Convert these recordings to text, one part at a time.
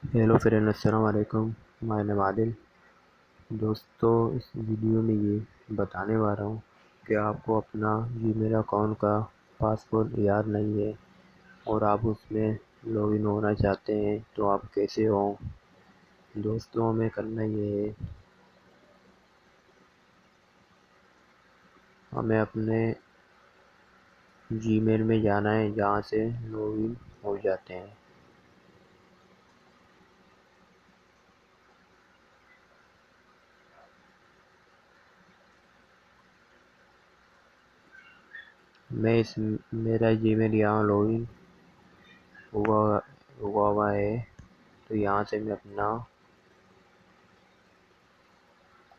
Hello friend, अस्सलाम वालेकुम। My name Adil. दोस्तों, इस वीडियो में ये बताने वाला हूँ कि आपको अपना जीमेल अकाउंट का पासवर्ड याद नहीं है और आप उसमें लॉगिन होना चाहते हैं तो आप कैसे हो। दोस्तों, हमें करना ये है, हमें अपने जीमेल में जाना है जहाँ से लॉगिन हो जाते हैं। मेरा जीमेल यहाँ लॉगिन हुआ हुआ है, तो यहाँ से मैं अपना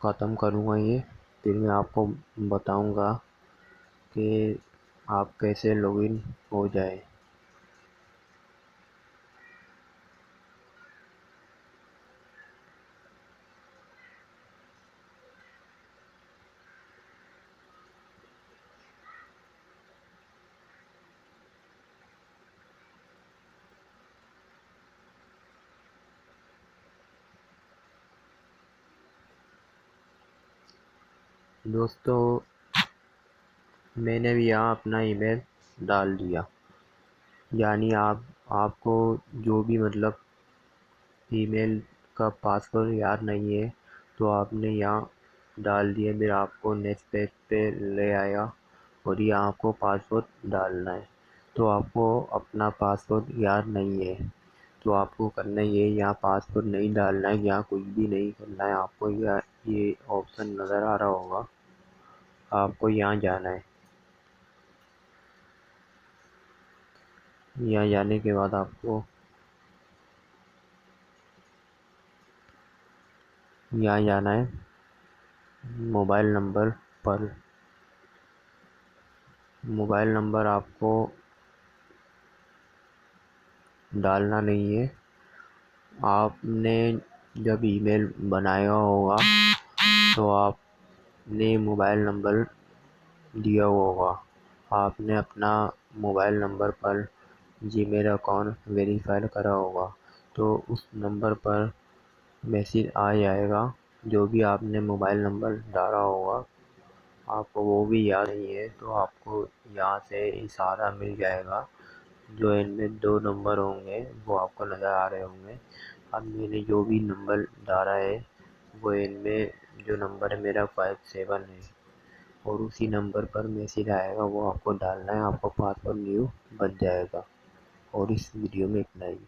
ख़त्म करूँगा ये। फिर मैं आपको बताऊँगा कि आप कैसे लॉगिन हो जाए। दोस्तों, मैंने भी यहाँ अपना ईमेल डाल दिया। यानी आपको जो भी ईमेल का पासवर्ड याद नहीं है तो आपने यहाँ डाल दिया। फिर आपको नेक्स्ट पेज पे ले आया और यहाँ आपको पासवर्ड डालना है। तो आपको अपना पासवर्ड याद नहीं है तो आपको करना ये, यहाँ पासवर्ड नहीं डालना है, यहाँ कुछ भी नहीं करना है। आपको ये ऑप्शन नज़र आ रहा होगा, आपको यहाँ जाना है। यहाँ जाने के बाद आपको यहाँ जाना है मोबाइल नंबर पर। मोबाइल नंबर आपको डालना नहीं है। आपने जब ईमेल बनाया होगा तो आपने मोबाइल नंबर दिया होगा। आपने अपना मोबाइल नंबर पर जीमेल अकाउंट वेरीफाई करा होगा तो उस नंबर पर मैसेज आ जाएगा। जो भी आपने मोबाइल नंबर डाला होगा आपको वो भी याद नहीं है तो आपको यहाँ से इशारा मिल जाएगा। जो इनमें 2 नंबर होंगे वो आपको नज़र आ रहे होंगे। अब मैंने जो भी नंबर डाला है वो इनमें जो नंबर है मेरा 57 है और उसी नंबर पर मैसेज आएगा, वो आपको डालना है। आपका पासवर्ड न्यू बन जाएगा। और इस वीडियो में इतना ही।